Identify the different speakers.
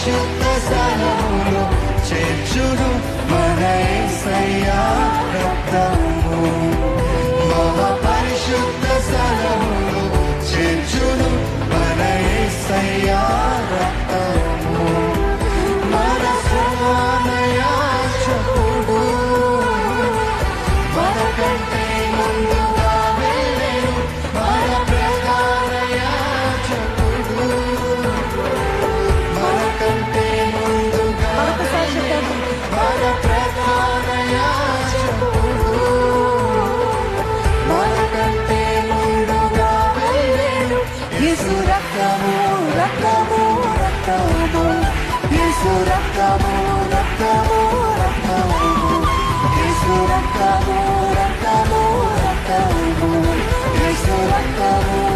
Speaker 1: పరిశుద్ధ స్థలములో చేర్చును మన యేసయ్యా రక్తము. మహాపరిశుద్ధ స్థలములో చేర్చును మన యేసయ్యా రక్తము. మన సమాన యాజకుడు మనకంటే ముందుగా వెళ్ళెను. మన ప్రధాన యాజకుడు మనకంటే ముందుగా వెళ్ళెను. మన ప్రధాన యాజకుడు మనకంటే ముందుగా వెళ్ళెను. యేసు రక్తము రక్తము రక్తము, యేసు రక్తము రక్తము రక్తము, యేసు రక్తము రక్తము రక్తము, యేసు రక్తము